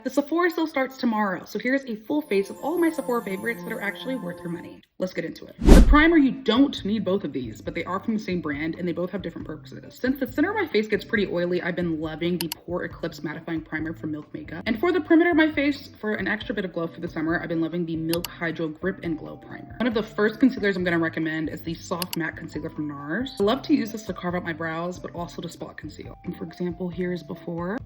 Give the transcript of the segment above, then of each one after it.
The Sephora Sale starts tomorrow, so here's a full face of all my Sephora favorites that are actually worth your money. Let's get into it. The primer, you don't need both of these, but they are from the same brand and they both have different purposes. Since the center of my face gets pretty oily, I've been loving the Pore Eclipse Mattifying Primer from Milk Makeup. And for the perimeter of my face, for an extra bit of glow for the summer, I've been loving the Milk Hydro Grip and Glow Primer. One of the first concealers I'm going to recommend is the Soft Matte Concealer from NARS. I love to use this to carve out my brows, but also to spot conceal. And for example, here's before.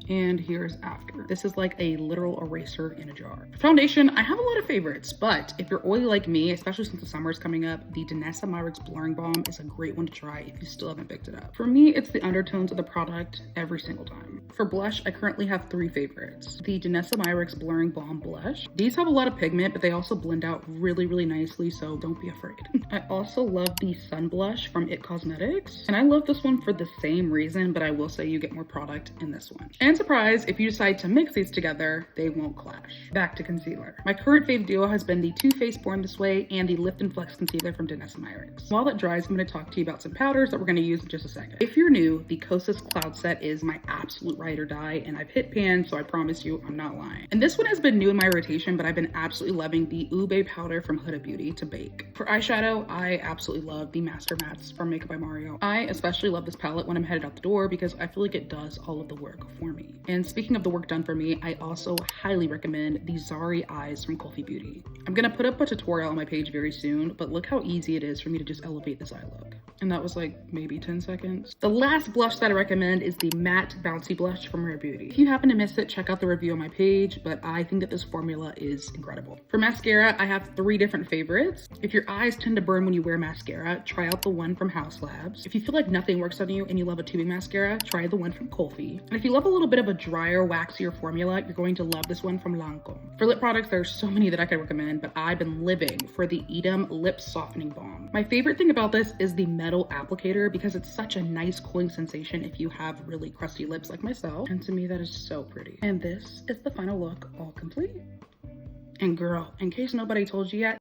And here's after. This is like a literal eraser in a jar. For foundation, I have a lot of favorites, but if you're oily like me, especially since the summer is coming up, the Danessa Myricks Blurring Balm is a great one to try if you still haven't picked it up. For me, it's the undertones of the product every single time. For blush, I currently have three favorites. The Danessa Myricks Blurring Balm Blush. These have a lot of pigment, but they also blend out really, really nicely, so don't be afraid. I also love the Sun Blush from IT Cosmetics, and I love this one for the same reason, but I will say you get more product in this one. And surprise, if you decide to mix these together, they won't clash. Back to concealer. My current fave duo has been the Too Faced Born This Way and the Lift and Flex Concealer from Danessa Myricks. While that dries, I'm going to talk to you about some powders that we're going to use in just a second. If you're new, the Kosas Cloud Set is my absolute ride or die, and I've hit pan, so I promise you I'm not lying. And this one has been new in my rotation, but I've been absolutely loving the Ube powder from Huda Beauty to bake. For eyeshadow, I absolutely love the Master Mattes from Makeup by Mario. I especially love this palette when I'm headed out the door because I feel like it does all of the work for me. And speaking of the work done for me, I also highly recommend the Zari Eyes from Kulfi Beauty. I'm gonna put up a tutorial on my page very soon, but look how easy it is for me to just elevate this eye look. And that was like maybe 10 seconds. The last blush that I recommend is the Matte Bouncy Blush from Rare Beauty. If you happen to miss it, check out the review on my page, but I think that this formula is incredible. For mascara, I have three different favorites. If your eyes tend to burn when you wear mascara, try out the one from House Labs. If you feel like nothing works on you and you love a tubing mascara, try the one from Kulfi. And if you love a little bit of a drier, waxier formula, you're going to love this one from Lancome. For lip products, there's so many that I could recommend, but I've been living for the Edam Lip Softening Balm. My favorite thing about this is the metal applicator because it's such a nice cooling sensation if you have really crusty lips like myself. And to me, that is so pretty. And this is the final look, all complete. And girl, in case nobody told you yet,